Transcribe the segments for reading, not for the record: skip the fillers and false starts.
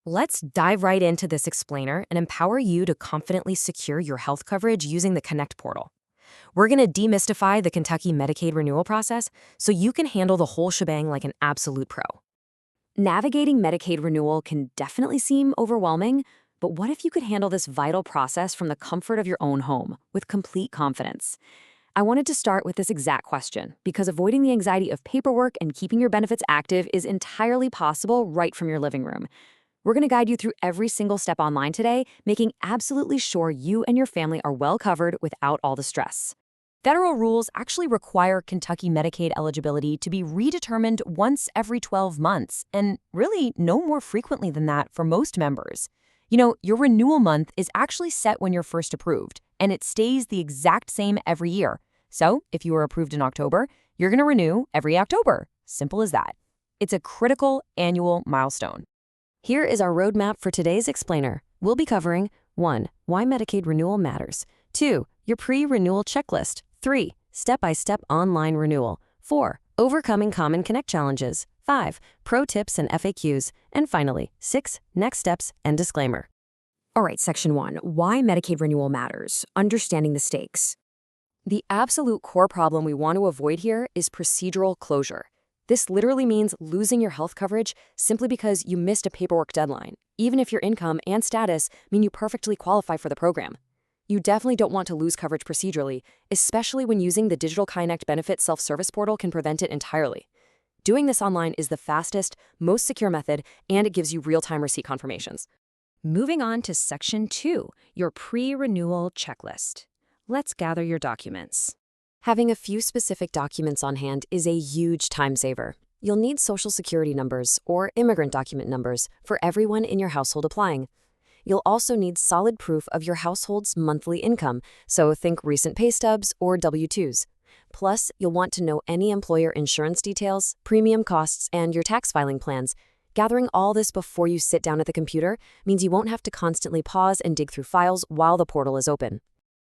Let's dive right into this explainer and empower you to confidently secure your health coverage using the Connect portal. We're going to demystify the Kentucky Medicaid renewal process so you can handle the whole shebang like an absolute pro. Navigating Medicaid renewal can definitely seem overwhelming, but what if you could handle this vital process from the comfort of your own home with complete confidence? I wanted to start with this exact question because avoiding the anxiety of paperwork and keeping your benefits active is entirely possible right from your living room. We're going to guide you through every single step online today, making absolutely sure you and your family are well covered without all the stress. Federal rules actually require Kentucky Medicaid eligibility to be redetermined once every 12 months, and really no more frequently than that for most members. Your renewal month is actually set when you're first approved, and it stays the exact same every year. So, if you were approved in October, you're going to renew every October. Simple as that. It's a critical annual milestone. Here is our roadmap for today's explainer. We'll be covering 1. Why Medicaid renewal matters. 2. Your pre-renewal checklist. 3. Step-by-step online renewal. 4. Overcoming common Connect challenges. 5. Pro tips and FAQs. And finally, 6. Next steps and disclaimer. All right, Section 1. Why Medicaid renewal matters. Understanding the stakes. The absolute core problem we want to avoid here is procedural closure. This literally means losing your health coverage simply because you missed a paperwork deadline, even if your income and status mean you perfectly qualify for the program. You definitely don't want to lose coverage procedurally, especially when using the digital Connect benefit self-service portal can prevent it entirely. Doing this online is the fastest, most secure method, and it gives you real-time receipt confirmations. Moving on to Section 2, your pre-renewal checklist. Let's gather your documents. Having a few specific documents on hand is a huge time saver. You'll need Social Security numbers or immigrant document numbers for everyone in your household applying. You'll also need solid proof of your household's monthly income, so think recent pay stubs or W-2s. Plus, you'll want to know any employer insurance details, premium costs, and your tax filing plans. Gathering all this before you sit down at the computer means you won't have to constantly pause and dig through files while the portal is open.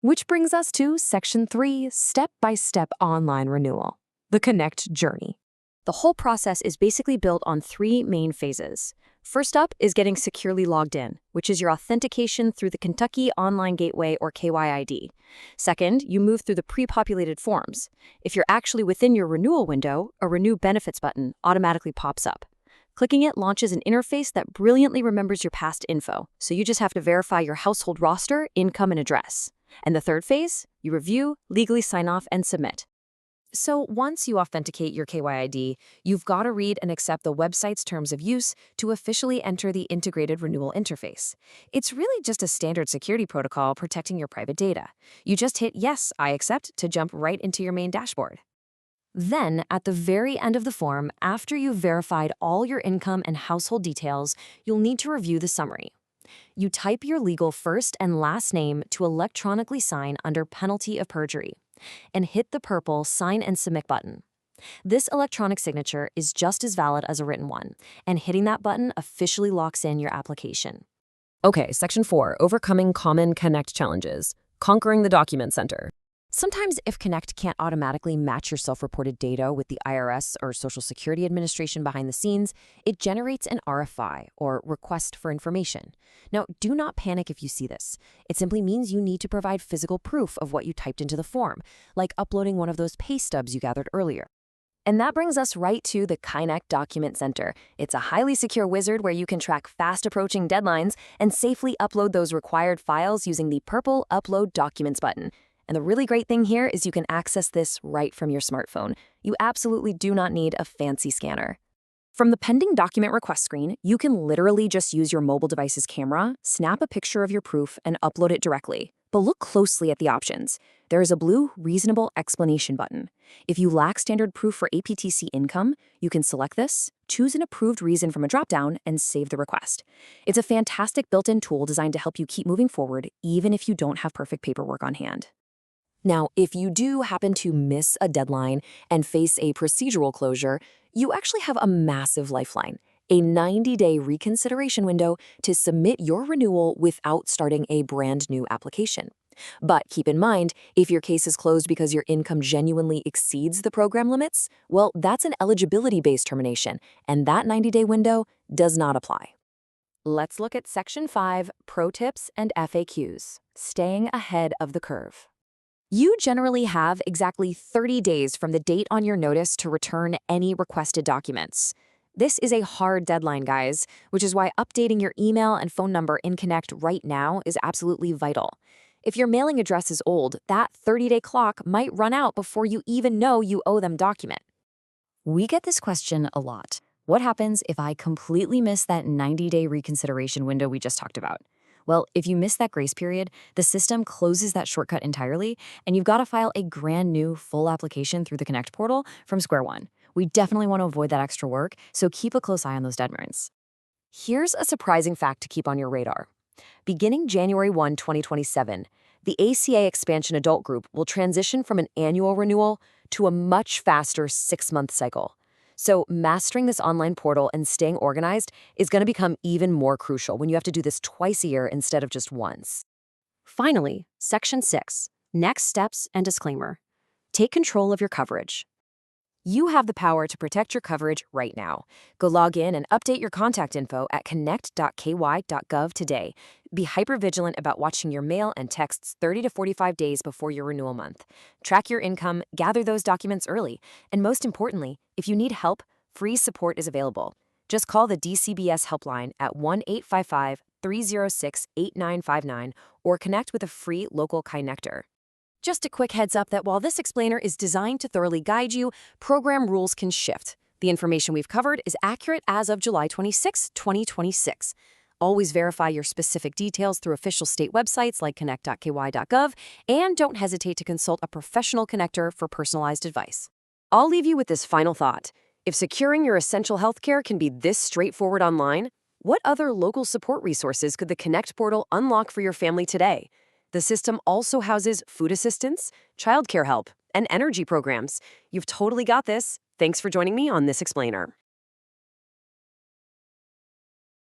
Which brings us to Section 3, Step-by-Step Online Renewal, the Connect Journey. The whole process is basically built on 3 main phases. First up is getting securely logged in, which is your authentication through the Kentucky Online Gateway or KYID. Second, you move through the pre-populated forms. If you're actually within your renewal window, a Renew Benefits button automatically pops up. Clicking it launches an interface that brilliantly remembers your past info, so you just have to verify your household roster, income, and address. And the third phase, you review, legally sign off, and submit. So once you authenticate your KYID, you've got to read and accept the website's terms of use to officially enter the integrated renewal interface. It's really just a standard security protocol protecting your private data. You just hit Yes, I accept to jump right into your main dashboard. Then, at the very end of the form, after you've verified all your income and household details, you'll need to review the summary. You type your legal first and last name to electronically sign under penalty of perjury, and hit the purple Sign and Submit button. This electronic signature is just as valid as a written one, and hitting that button officially locks in your application. Okay, Section 4, Overcoming Common Connect Challenges, Conquering the Document Center. Sometimes if Connect can't automatically match your self-reported data with the IRS or Social Security Administration behind the scenes, it generates an RFI, or Request for Information. Now, do not panic if you see this. It simply means you need to provide physical proof of what you typed into the form, like uploading one of those pay stubs you gathered earlier. And that brings us right to the Connect Document Center. It's a highly secure wizard where you can track fast-approaching deadlines and safely upload those required files using the purple Upload Documents button. And the really great thing here is you can access this right from your smartphone. You absolutely do not need a fancy scanner. From the pending document request screen, you can literally just use your mobile device's camera, snap a picture of your proof, and upload it directly. But look closely at the options. There is a blue Reasonable Explanation button. If you lack standard proof for APTC income, you can select this, choose an approved reason from a dropdown, and save the request. It's a fantastic built-in tool designed to help you keep moving forward, even if you don't have perfect paperwork on hand. Now, if you do happen to miss a deadline and face a procedural closure, you actually have a massive lifeline, a 90-day reconsideration window to submit your renewal without starting a brand new application. But keep in mind, if your case is closed because your income genuinely exceeds the program limits, well, that's an eligibility-based termination, and that 90-day window does not apply. Let's look at Section 5, Pro Tips and FAQs, staying ahead of the curve. You generally have exactly 30 days from the date on your notice to return any requested documents. This is a hard deadline, guys, which is why updating your email and phone number in Connect right now is absolutely vital. If your mailing address is old, that 30-day clock might run out before you even know you owe them document. We get this question a lot. What happens if I completely miss that 90-day reconsideration window we just talked about? Well, if you miss that grace period, the system closes that shortcut entirely, and you've got to file a brand new full application through the Connect portal from square one. We definitely want to avoid that extra work, so keep a close eye on those deadlines. Here's a surprising fact to keep on your radar. Beginning January 1, 2027, the ACA Expansion Adult Group will transition from an annual renewal to a much faster 6-month cycle. So mastering this online portal and staying organized is going to become even more crucial when you have to do this twice a year instead of just once. Finally, Section 6, Next Steps and Disclaimer. Take control of your coverage. You have the power to protect your coverage right now. Go log in and update your contact info at connect.ky.gov today. Be hypervigilant about watching your mail and texts 30 to 45 days before your renewal month. Track your income, gather those documents early, and most importantly, if you need help, free support is available. Just call the DCBS helpline at 1-855-306-8959 or connect with a free local connector. Just a quick heads up that while this explainer is designed to thoroughly guide you, program rules can shift. The information we've covered is accurate as of July 26, 2026. Always verify your specific details through official state websites like connect.ky.gov, and don't hesitate to consult a professional connector for personalized advice. I'll leave you with this final thought. If securing your essential healthcare can be this straightforward online, what other local support resources could the Connect portal unlock for your family today? The system also houses food assistance, childcare help, and energy programs. You've totally got this. Thanks for joining me on this explainer.